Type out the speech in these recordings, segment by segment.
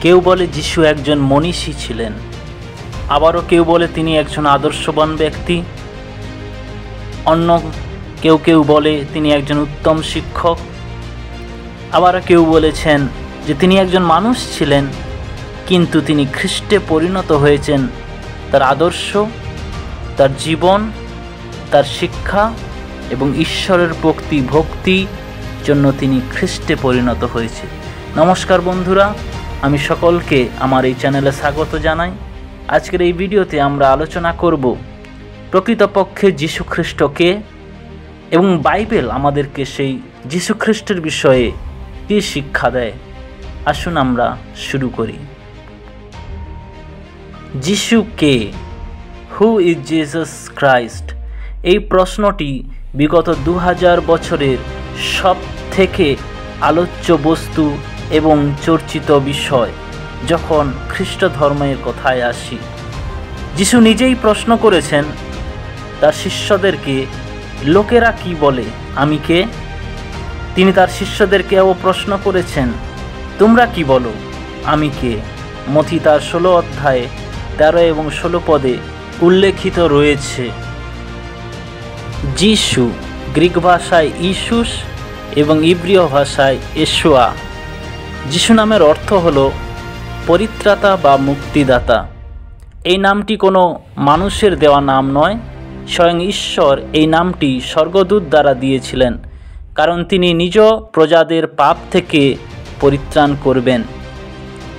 কেউ বলে যিশু একজন মনীষী ছিলেন, আবারও কেউ বলে তিনি একজন আদর্শবান ব্যক্তি, অন্য কেউ কেউ বলে তিনি একজন উত্তম শিক্ষক, আবারও কেউ বলেছেন যে তিনি একজন মানুষ ছিলেন কিন্তু তিনি খ্রিস্টে পরিণত হয়েছেন তার আদর্শ, তার জীবন, তার শিক্ষা এবং ঈশ্বরের ভক্তির জন্য তিনি খ্রিস্টে পরিণত হয়েছে। নমস্কার বন্ধুরা, আমি সকলকে আমার এই চ্যানেলে স্বাগত জানাই। আজকের এই ভিডিওতে আমরা আলোচনা করব প্রকৃতপক্ষে যীশু খ্রিস্ট কে এবং বাইবেল আমাদেরকে সেই যীশু খ্রিস্টের বিষয়ে কী শিক্ষা দেয়। আসুন আমরা শুরু করি। যিশু কে? Who is Jesus Christ? এই প্রশ্নটি বিগত 2000 বছরের সব থেকে আলোচ্য বস্তু এবং চর্চিত বিষয় যখন খ্রিস্ট ধর্মের কথায় আসি। যিশু নিজেই প্রশ্ন করেছেন তার শিষ্যদেরকে, লোকেরা কি বলে আমি কে? তিনি তার শিষ্যদেরকেও প্রশ্ন করেছেন, তোমরা কি বলো আমি কে? মথি তার 16 অধ্যায়ে 13 এবং 16 পদে উল্লেখিত রয়েছে। যিশু গ্রিক ভাষায় ইসুস এবং ইব্রিয় ভাষায় ইয়েশোয়া। যিশু নামের অর্থ হল পরিত্রাতা বা মুক্তিদাতা। এই নামটি কোনো মানুষের দেওয়া নাম নয়, স্বয়ং ঈশ্বর এই নামটি স্বর্গদূত দ্বারা দিয়েছিলেন, কারণ তিনি নিজ প্রজাদের পাপ থেকে পরিত্রাণ করবেন।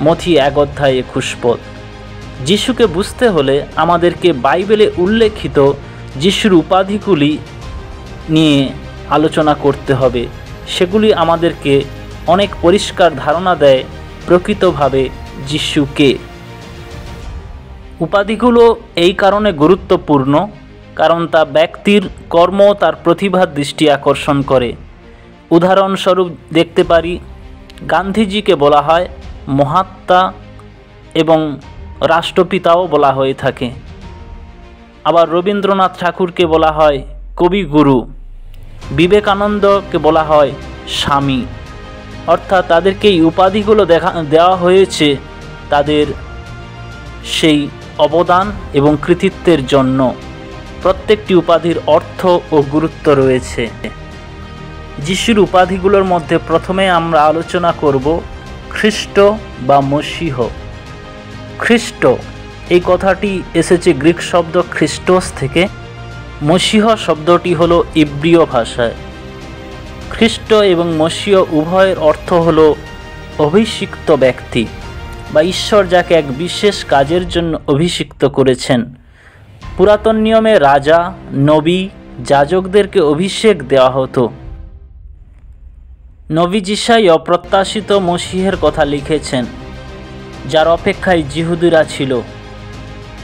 মথি 1 অধ্যায় 21 পদ। যিশুকে বুঝতে হলে আমাদেরকে বাইবেলে উল্লেখিত যিশুর উপাধিগুলি নিয়ে আলোচনা করতে হবে। সেগুলি আমাদেরকে অনেক পরিষ্কার ধারণা দেয় প্রকৃতভাবে যিশু কে। উপাধিগুলো এই কারণে গুরুত্বপূর্ণ কারণ তা ব্যক্তির কর্ম তার প্রতিভার দৃষ্টি আকর্ষণ করে। উদাহরণস্বরূপ দেখতে পারি, গান্ধীজিকে বলা হয় মহাত্মা এবং রাষ্ট্রপিতাও বলা হয়ে থাকে। আবার রবীন্দ্রনাথ ঠাকুরকে বলা হয় কবিগুরু, বিবেকানন্দকে বলা হয় স্বামী। অর্থাৎ তাদেরকে এই উপাধিগুলো দেওয়া হয়েছে তাদের সেই অবদান এবং কৃতিত্বের জন্য। প্রত্যেকটি উপাধির অর্থ ও গুরুত্ব রয়েছে। যিশুর উপাধিগুলোর মধ্যে প্রথমে আমরা আলোচনা করব খ্রিস্ট বা মসীহ। খ্রিস্ট এই কথাটি এসেছে গ্রিক শব্দ খ্রিস্টোস থেকে। মসীহ শব্দটি হলো ইব্রিয় ভাষায়। খ্রিস্ট এবং মসীহ উভয়ের অর্থ হলো অভিষিক্ত ব্যক্তি বা ঈশ্বর যাকে এক বিশেষ কাজের জন্য অভিষিক্ত করেছেন। পুরাতন নিয়মে রাজা, নবী, যাজকদেরকে অভিষেক দেওয়া হতো। নবী যিশাইয়া অপ্রত্যাশিত মসীহের কথা লিখেছেন, যার অপেক্ষায় যিহুদিরা ছিল।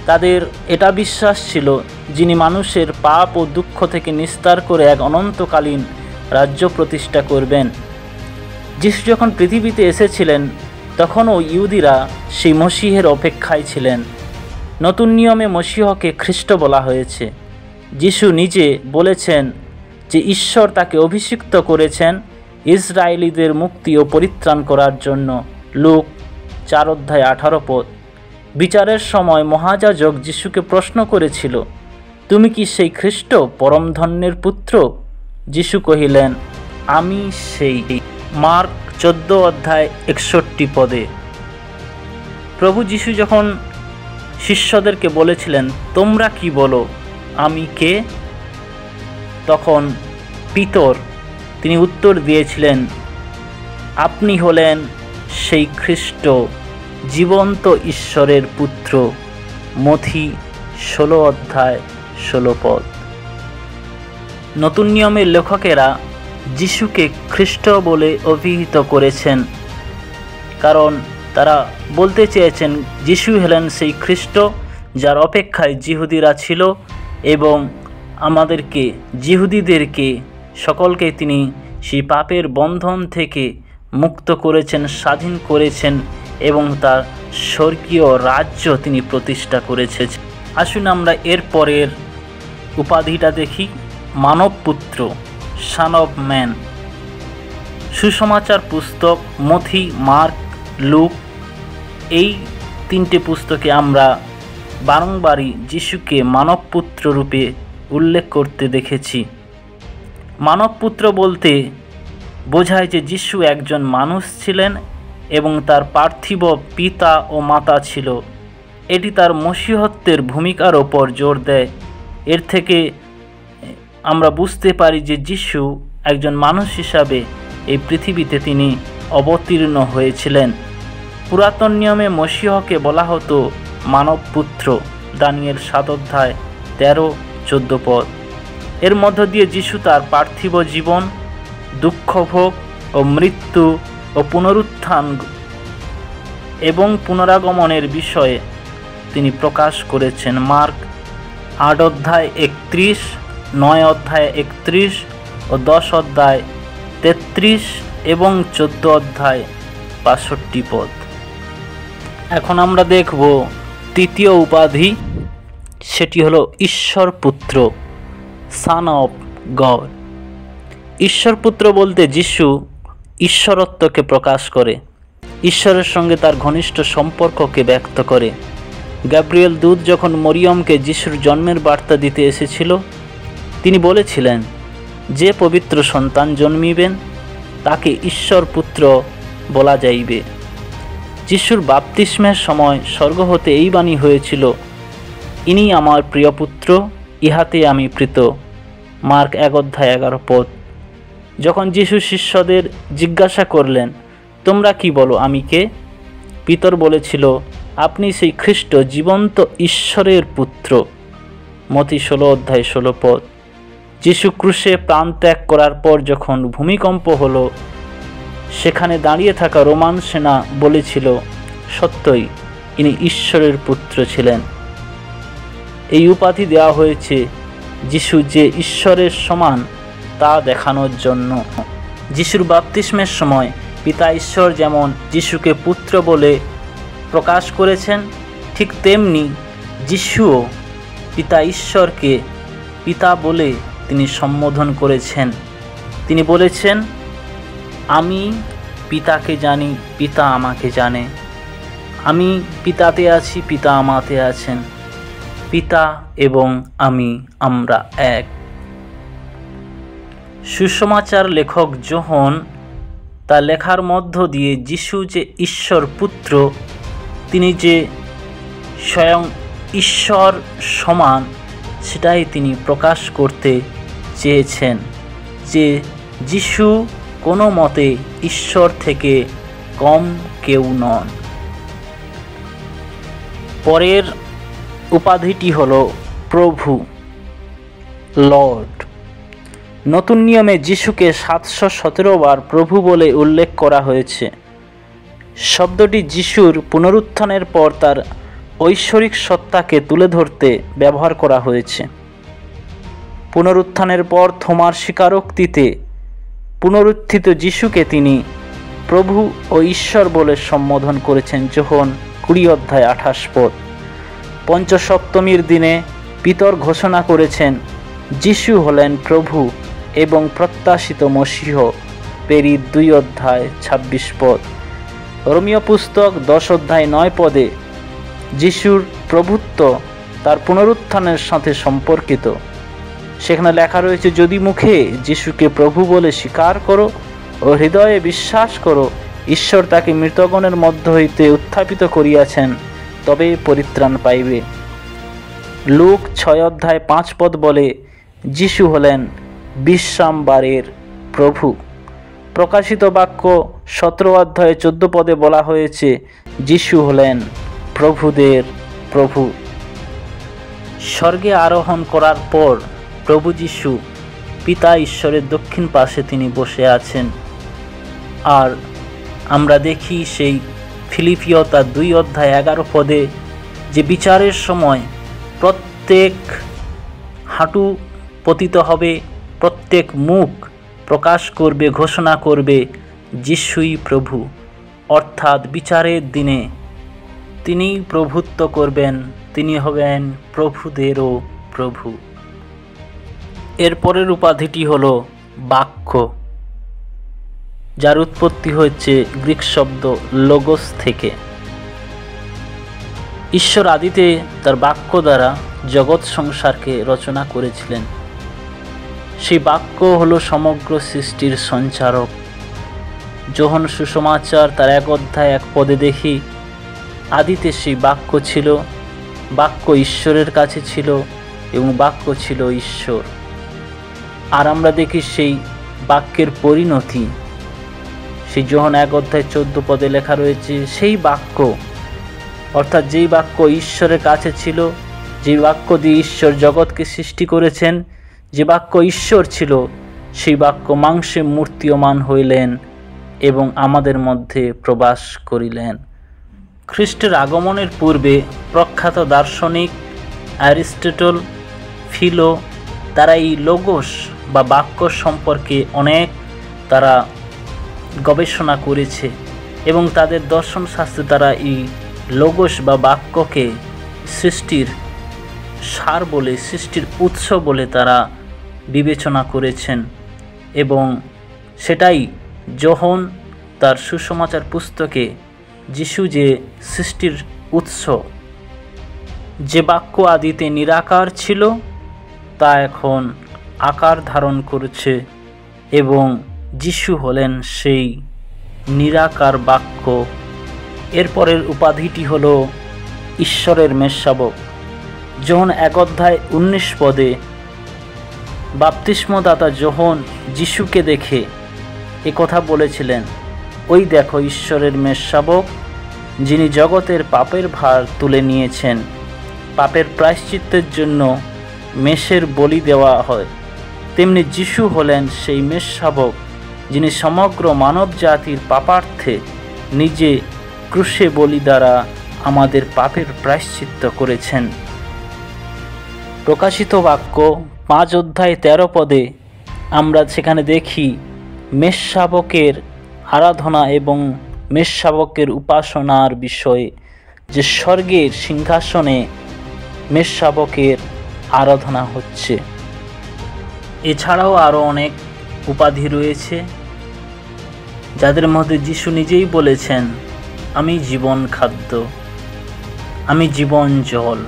তাদের এটা বিশ্বাস ছিল যিনি মানুষের পাপ ও দুঃখ থেকে নিস্তার করে এক অনন্তকালীন রাজ্য প্রতিষ্ঠা করবেন। যিশু যখন পৃথিবীতে এসেছিলেন তখনও ইহুদিরা সেই মসীহের অপেক্ষায় ছিলেন। নতুন নিয়মে মসীহকে খ্রিস্ট বলা হয়েছে। যিশু নিজে বলেছেন যে ঈশ্বর তাকে অভিষিক্ত করেছেন ইসরায়েলীদের মুক্তি ও পরিত্রাণ করার জন্য। লুক 4 অধ্যায় 18 পদ। বিচারের সময় মহাযাজক যিশুকে প্রশ্ন করেছিল, তুমি কি সেই খ্রিস্ট পরমধন্যের পুত্র? যিশু কহিলেন, আমি সেই। মার্ক 14 অধ্যায় 61 পদে। প্রভু যিশু যখন শিষ্যদেরকে বলেছিলেন, তোমরা কি বলো আমি কে? তখন পিতর তিনি উত্তর দিয়েছিলেন, আপনি হলেন সেই খ্রিস্ট, জীবন্ত ঈশ্বরের পুত্র। মথি 16 অধ্যায় 16 পদ। নতুন নিয়মের লেখকেরা যিশুকে খ্রিস্ট বলে অভিহিত করেছেন, কারণ তারা বলতে চেয়েছেন যিশু হলেন সেই খ্রিস্ট যার অপেক্ষায় যিহুদিরা ছিল এবং আমাদেরকে যিহুদিদেরকে সকলকে তিনি সেই পাপের বন্ধন থেকে মুক্ত করেছেন, স্বাধীন করেছেন এবং তার স্বর্গীয় রাজ্য তিনি প্রতিষ্ঠা করেছেন। আসুন আমরা এর পরের উপাধিটা দেখি, মানবপুত্র, সন অফ ম্যান। সুসমাচার পুস্তক মথি, মার্ক, লুক এই তিনটে পুস্তকে আমরা বারংবারই যিশুকে মানবপুত্র রূপে উল্লেখ করতে দেখেছি। মানবপুত্র বলতে বোঝায় যে যিশু একজন মানুষ ছিলেন এবং তার পার্থিব পিতা ও মাতা ছিল। এটি তার মসীহত্বের ভূমিকার ওপর জোর দেয়। এর থেকে আমরা বুঝতে পারি যে যিশু একজন মানুষ হিসাবে এই পৃথিবীতে তিনি অবতীর্ণ হয়েছিলেন। পুরাতন নিয়মে মসীহকে বলা হতো মানবপুত্র, দানিয়েল 7 অধ্যায় 13-14 পদ। এর মধ্য দিয়ে যিশু তার পার্থিব জীবন, দুঃখভোগ ও মৃত্যু ও পুনরুত্থান এবং পুনরাগমনের বিষয়ে তিনি প্রকাশ করেছেন। মার্ক 8 অধ্যায় 31, 9 অধ্যায় 31 ও 10 অধ্যায় 33 এবং 14 অধ্যায় 62 পদ। এখন আমরা দেখব তৃতীয় উপাধি, সেটি হলো ঈশ্বর পুত্র, সান অফ গড। ঈশ্বর পুত্র বলতে যিশু ঈশ্বরত্বকে প্রকাশ করে, ঈশ্বরের সঙ্গে তার ঘনিষ্ঠ সম্পর্ককে ব্যক্ত করে। গাব্রিয়েল দূত যখন মরিয়মকে যিশুর জন্মের বার্তা দিতে এসেছিল, তিনি বলেছিলেন যে পবিত্র সন্তান জন্মিবেন তাকে ঈশ্বর পুত্র বলা যাইবে। যিশুর বাপ্তিস্মের সময় স্বর্গ হতে এই বাণী হয়েছিল, ইনি আমার প্রিয় পুত্র, ইহাতে আমি প্রীত। মার্ক 1 অধ্যায় 11 পদ। যখন যিশু শিষ্যদের জিজ্ঞাসা করলেন, তোমরা কি বলো, আমি কে? পিতর বলেছিল, আপনি সেই খ্রিস্ট, জীবন্ত ঈশ্বরের পুত্র। মতি 16 অধ্যায় 16 পদ। যিশু ক্রুশে প্রাণ ত্যাগ করার পর যখন ভূমিকম্প হলো, সেখানে দাঁড়িয়ে থাকা রোমান সেনা বলেছিল, সত্যই ইনি ঈশ্বরের পুত্র ছিলেন। এই উপাধি দেওয়া হয়েছে যিশু যে ঈশ্বরের সমান তা দেখানোর জন্য। যিশুর বাপ্তিস্মের সময় পিতা ঈশ্বর যেমন যিশুকে পুত্র বলে প্রকাশ করেছেন, ঠিক তেমনি যিশুও পিতা ঈশ্বরকে পিতা বলে তিনি সম্বোধন করেছেন। তিনি বলেছেন, আমি পিতাকে জানি, পিতা আমাকে জানে। আমি পিতাতে আছি, পিতা আমাতে আছেন। পিতা এবং আমরা এক। সুসমাচার লেখক যোহন তার লেখার মধ্য দিয়ে যিশু যে ঈশ্বর পুত্র, তিনি যে স্বয়ং ঈশ্বর সমান, সেটাই তিনি প্রকাশ করতে চেয়েছেন, যে যিশু কোনো মতে ঈশ্বর থেকে কম কেউ নন। পরের উপাধিটি হল প্রভু, লর্ড। নতুন নিয়মে যিশুকে 717 বার প্রভু বলে উল্লেখ করা হয়েছে। শব্দটি যিশুর পুনরুত্থানের পর তার ঐশ্বরিক সত্তাকে তুলে ধরতে ব্যবহার করা হয়েছে। পুনরুত্থানের পর থোমার স্বীকারোক্তিতে পুনরুত্থিত যিশুকে তিনি প্রভু ও ঈশ্বর বলে সম্বোধন করেছেন। যোহন 20 অধ্যায় 28 পদ। পঞ্চসপ্তমীর দিনে পিতর ঘোষণা করেছেন, যিশু হলেন প্রভু এবং প্রত্যাশিত মসীহ। পেরি 2 অধ্যায় 26 পদ। রোমীয় পুস্তক 10 অধ্যায় 9 পদে যিশুর প্রভুত্ব তার পুনরুত্থানের সাথে সম্পর্কিত। সেখানে লেখা রয়েছে, যদি মুখে যিশুকে প্রভু বলে স্বীকার করো ও হৃদয়ে বিশ্বাস করো ঈশ্বর তাকে মৃতগণের মধ্য হইতে উত্থাপিত করিয়াছেন, তবে পরিত্রাণ পাইবে। লুক 6 অধ্যায় 5 পদ বলে, যিশু হলেন বিশ্রামবারের প্রভু। প্রকাশিত বাক্য 17 অধ্যায় 14 পদে বলা হয়েছে, যিশু হলেন প্রভুদের প্রভু। স্বর্গে আরোহণ করার পর প্রভু যিশু পিতা ঈশ্বরের দক্ষিণ পাশে তিনি বসে আছেন। আর আমরা দেখি সেই ফিলিপিও তার 2 অধ্যায় 11 পদে যে বিচারের সময় প্রত্যেক হাঁটু পতিত হবে, প্রত্যেক মুখ প্রকাশ করবে, ঘোষণা করবে, যিশুই প্রভু। অর্থাৎ বিচারের দিনে তিনি প্রভুত্ব করবেন, তিনি হবেন প্রভুদেরও প্রভু। এরপরের উপাধিটি হল বাক্য, যার উৎপত্তি হচ্ছে গ্রিক শব্দ লোগোস থেকে। ঈশ্বর আদিতে তার বাক্য দ্বারা জগৎ সংসারকে রচনা করেছিলেন। সেই বাক্য হলো সমগ্র সৃষ্টির সঞ্চারক। যোহন সুসমাচার তার 1 অধ্যায় 1 পদে দেখি, আদিতে সেই বাক্য ছিল, বাক্য ঈশ্বরের কাছে ছিল এবং বাক্য ছিল ঈশ্বর। আর আমরা দেখি সেই বাক্যের পরিণতি, সেই যোহন 1 অধ্যায় 14 পদে লেখা রয়েছে, সেই বাক্য অর্থাৎ যেই বাক্য ঈশ্বরের কাছে ছিল, যে বাক্য দিয়ে ঈশ্বর জগৎকে সৃষ্টি করেছেন, যে বাক্য ঈশ্বর ছিল, সেই বাক্য মাংসে মূর্তিয়মান হইলেন এবং আমাদের মধ্যে প্রবাস করিলেন। খ্রিস্টের আগমনের পূর্বে প্রখ্যাত দার্শনিক অ্যারিস্টটল, ফিলো তারা এই লোগোস বা বাক্য সম্পর্কে অনেক তারা গবেষণা করেছে এবং তাদের দর্শন শাস্ত্রে তারা এই লোগোস বা বাক্যকে সৃষ্টির সার বলে, সৃষ্টির উৎস বলে তারা বিবেচনা করেছেন। এবং সেটাই যোহন তার সুসমাচার পুস্তকে যিশু যে সৃষ্টির উৎস, যে বাক্য আদিতে নিরাকার ছিল তা এখন আকার ধারণ করেছে এবং যিশু হলেন সেই নিরাকার বাক্য। এরপরের উপাধিটি হল ঈশ্বরের মেষশাবক। যোহন 1 অধ্যায় 19 পদে বাপ্তিস্মদাতা যোহন যিশুকে দেখে কথা বলেছিলেন, ওই দেখো ঈশ্বরের মেষশাবক, যিনি জগতের পাপের ভার তুলে নিয়েছেন। পাপের প্রায়শ্চিত্তের জন্য মেষের বলি দেওয়া হয়, তেমনি যিশু হলেন সেই মেষশাবক, যিনি সমগ্র মানব জাতির পাপার্থে নিজে ক্রুশে বলি দ্বারা আমাদের পাপের প্রায়শ্চিত্ত করেছেন। প্রকাশিত বাক্য 5 অধ্যায় 13 পদে আমরা সেখানে দেখি মেষশাবকের আরাধনা এবং মেষশাবকের উপাসনার বিষয়ে, যে স্বর্গের সিংহাসনে মেষশাবকের আরাধনা হচ্ছে। এছাড়াও আরও অনেক উপাধি রয়েছে, যাদের মধ্যে যিশু নিজেই বলেছেন, আমি জীবন খাদ্য, আমি জীবন জল,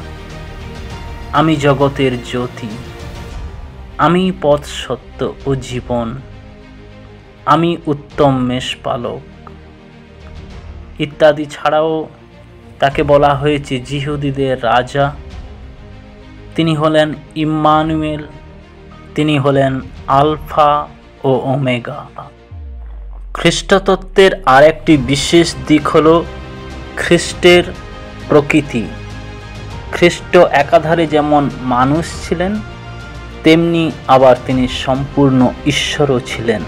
আমি জগতের জ্যোতি, আমি পথ সত্য ও জীবন, আমি উত্তম মেষপালক ইত্যাদি। ছাড়াও তাকে বলা হয়েছে যিহুদীদের রাজা, তিনি হলেন ইম্মানুয়েল, তিনি হলেন আলফা ও ওমেগা। খ্রিস্টতত্ত্বের আরেকটি বিশেষ দিক হল খ্রিস্টের প্রকৃতি। খ্রিস্ট একাধারে যেমন মানুষ ছিলেন, তেমনি আবার তিনি সম্পূর্ণ ঈশ্বরও ছিলেন।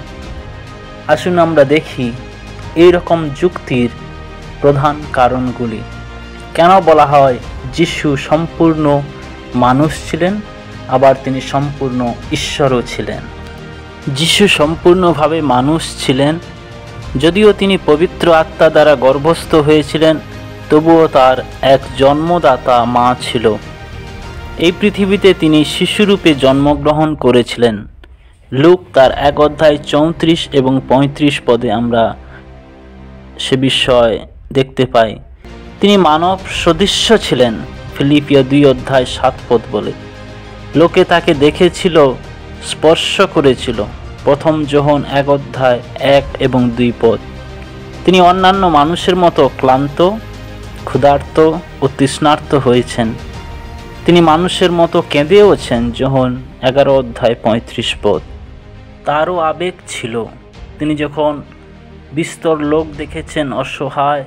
আসুন আমরা দেখি এই রকম যুক্তির প্রধান কারণগুলি। কেন বলা হয় যিশু সম্পূর্ণ মানুষ ছিলেন, আবার তিনি সম্পূর্ণ ঈশ্বরও ছিলেন? যিশু সম্পূর্ণভাবে মানুষ ছিলেন, যদিও তিনি পবিত্র আত্মা দ্বারা গর্ভস্থ হয়েছিলেন, তবুও তার এক জন্মদাতা মা ছিল। এই পৃথিবীতে তিনি শিশুরূপে জন্মগ্রহণ করেছিলেন। লুক তার 1 অধ্যায় 34 এবং 35 পদে আমরা সে বিষয় দেখতে পাই। তিনি মানব সদৃশ্য ছিলেন, ফিলিপিয়া 2 অধ্যায় 7 পদ বলে। লোকে তাকে দেখেছিল, স্পর্শ করেছিল, প্রথম যোহন 1 অধ্যায় 1 এবং 2 পদ। তিনি অন্যান্য মানুষের মতো ক্লান্ত, ক্ষুধার্ত ও তৃষ্ণার্ত হয়েছেন। তিনি মানুষের মতো কেঁদেওছেন, যোহন 11 অধ্যায় 35 পদ। তারও আবেগ ছিল। তিনি যখন বিস্তর লোক দেখেছেন অসহায়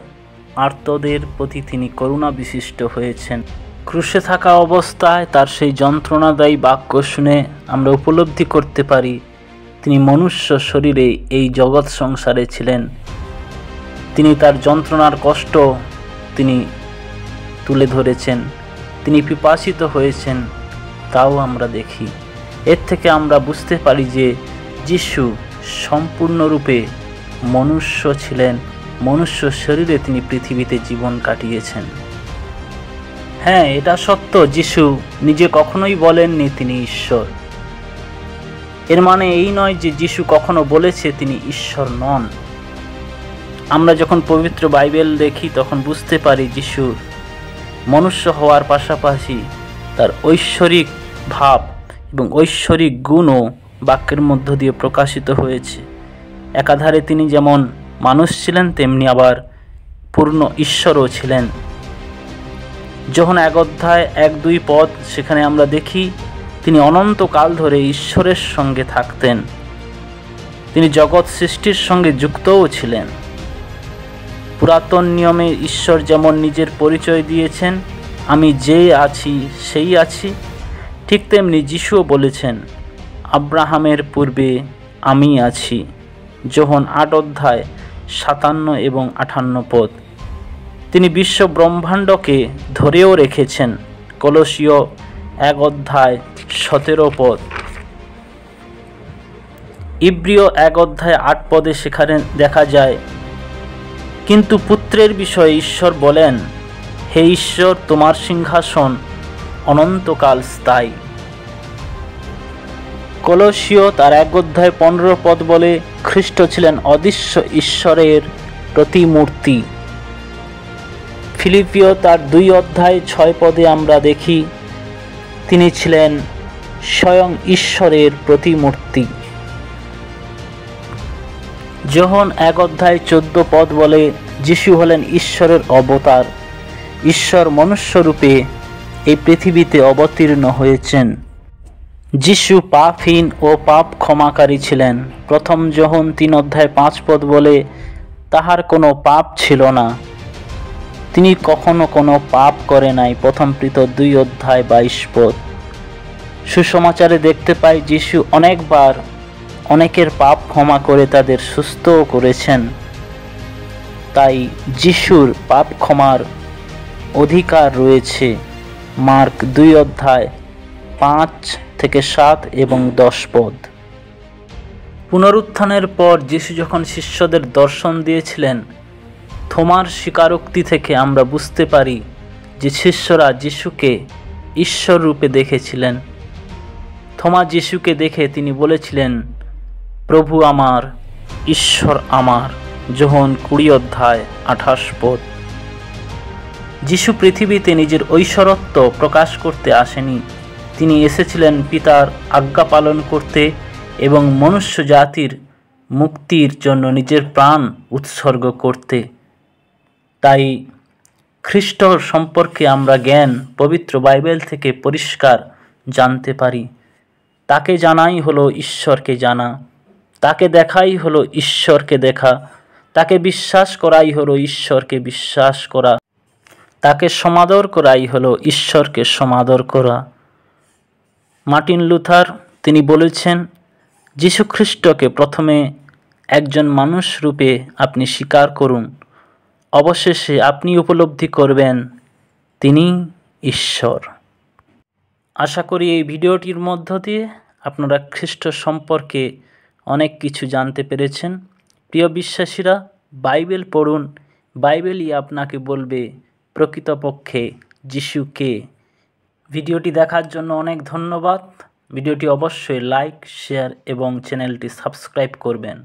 আর্তদের প্রতি, তিনি করুণা বিশিষ্ট হয়েছেন। ক্রুশে থাকা অবস্থায় তার সেই যন্ত্রণাদায়ী বাক্য শুনে আমরা উপলব্ধি করতে পারি তিনি মনুষ্য শরীরে এই জগৎ সংসারে ছিলেন। তিনি তার যন্ত্রণার কষ্ট তিনি তুলে ধরেছেন, তিনি পিপাসিত হয়েছেন, তাও আমরা দেখি। এর থেকে আমরা বুঝতে পারি যে যিশু সম্পূর্ণরূপে মনুষ্য ছিলেন, মনুষ্য শরীরে তিনি পৃথিবীতে জীবন কাটিয়েছেন। হ্যাঁ, এটা সত্য, যিশু নিজে কখনোই বলেননি তিনি ঈশ্বর। এর মানে এই নয় যে যিশু কখনো বলেছে তিনি ঈশ্বর নন। আমরা যখন পবিত্র বাইবেল দেখি তখন বুঝতে পারি যিশুর মনুষ্য হওয়ার পাশাপাশি তার ঐশ্বরিক ভাব এবং ঐশ্বরিক গুণও বাক্যের মধ্য দিয়ে প্রকাশিত হয়েছে। একাধারে তিনি যেমন মানুষ ছিলেন, তেমনি আবার পূর্ণ ঈশ্বরও ছিলেন। যখন 1 অধ্যায় 1-2 পদ সেখানে আমরা দেখি তিনি অনন্তকাল ধরে ঈশ্বরের সঙ্গে থাকতেন। তিনি জগৎ সৃষ্টির সঙ্গে যুক্তও ছিলেন। পুরাতন নিয়মে ঈশ্বর যেমন নিজের পরিচয় দিয়েছেন, আমি যে আছি সেই আছি, ঠিক তেমনি যিশুও বলেছেন, আব্রাহামের পূর্বে আমি আছি। যোহন 8 অধ্যায় 57 এবং 58 পদ। তিনি বিশ্ব ব্রহ্মাণ্ডকে ধরেও রেখেছেন। কলসীয় 1 অধ্যায় 17 পদ। ইব্রিয় 1 অধ্যায় 8 পদে সেখানে দেখা যায়, কিন্তু পুত্রের বিষয়ে ঈশ্বর বলেন, হে ঈশ্বর, তোমার সিংহাসন অনন্তকাল স্থায়ী। কলসীয় তার 1 অধ্যায় 15 পদ বলে, খ্রিস্ট ছিলেন অদৃশ্য ঈশ্বরের প্রতিমূর্তি। ফিলিপিও তার 2 অধ্যায় 6 পদে আমরা দেখি তিনি ছিলেন স্বয়ং ঈশ্বরের প্রতিমূর্তি। যোহন 1 অধ্যায় 14 পদ বলে, যিশু হলেন ঈশ্বরের অবতার। ঈশ্বর মনুষ্যরূপে এই পৃথিবীতে অবতীর্ণ হয়েছেন। যিশু পাপহীন ও পাপ ক্ষমাকারী ছিলেন। প্রথম যোহন 3 অধ্যায় 5 পদ বলে, তাহার কোনো পাপ ছিল না, তিনি কখনো কোনো পাপ করে নাই। প্রথম পিতর 2 অধ্যায় 22 পদ। সুসমাচারে দেখতে পাই যিশু অনেকবার অনেকের পাপ ক্ষমা করে তাদের সুস্থও করেছেন। তাই যিশুর পাপ ক্ষমার অধিকার রয়েছে। মার্ক 2 অধ্যায় 5 থেকে 7 এবং 10 পদ। পুনরুত্থানের পর যিশু যখন শিষ্যদের দর্শন দিয়েছিলেন, থোমার স্বীকারোক্তি থেকে আমরা বুঝতে পারি যে শিষ্যরা যিশুকে ঈশ্বর রূপে দেখেছিলেন। থোমা যিশুকে দেখে তিনি বলেছিলেন, প্রভু আমার, ঈশ্বর আমার। যোহন 20 অধ্যায় 28 পদ। যিশু পৃথিবীতে নিজের ঐশ্বরত্ব প্রকাশ করতে আসেনি, তিনি এসেছিলেন পিতার আজ্ঞা পালন করতে এবং মনুষ্য জাতির মুক্তির জন্য নিজের প্রাণ উৎসর্গ করতে। তাই খ্রিস্ট সম্পর্কে আমরা জ্ঞান পবিত্র বাইবেল থেকে পরিষ্কার জানতে পারি। তাকে জানাই হলো ঈশ্বরকে জানা, তাকে দেখাই হলো ঈশ্বরকে দেখা, তাকে বিশ্বাস করাই হলো ঈশ্বরকে বিশ্বাস করা, তাকে সমাদর করাই হলো ঈশ্বরকে সমাদর করা। মার্টিন লুথার তিনি বলেছেন, যীশু খ্রিস্টকে প্রথমে একজন মানুষ রূপে আপনি স্বীকার করুন, অবশেষে আপনি উপলব্ধি করবেন তিনি ঈশ্বর। আশা করি এই ভিডিওটির মধ্য দিয়ে আপনারা খ্রিস্ট সম্পর্কে অনেক কিছু জানতে পেরেছেন। প্রিয় বিশ্বাসীরা, বাইবেল পড়ুন, বাইবেলই আপনাকে বলবে প্রকৃতপক্ষে যিশু কে। ভিডিওটি দেখার জন্য অনেক ধন্যবাদ। ভিডিওটি অবশ্যই লাইক, শেয়ার এবং চ্যানেলটি সাবস্ক্রাইব করবেন।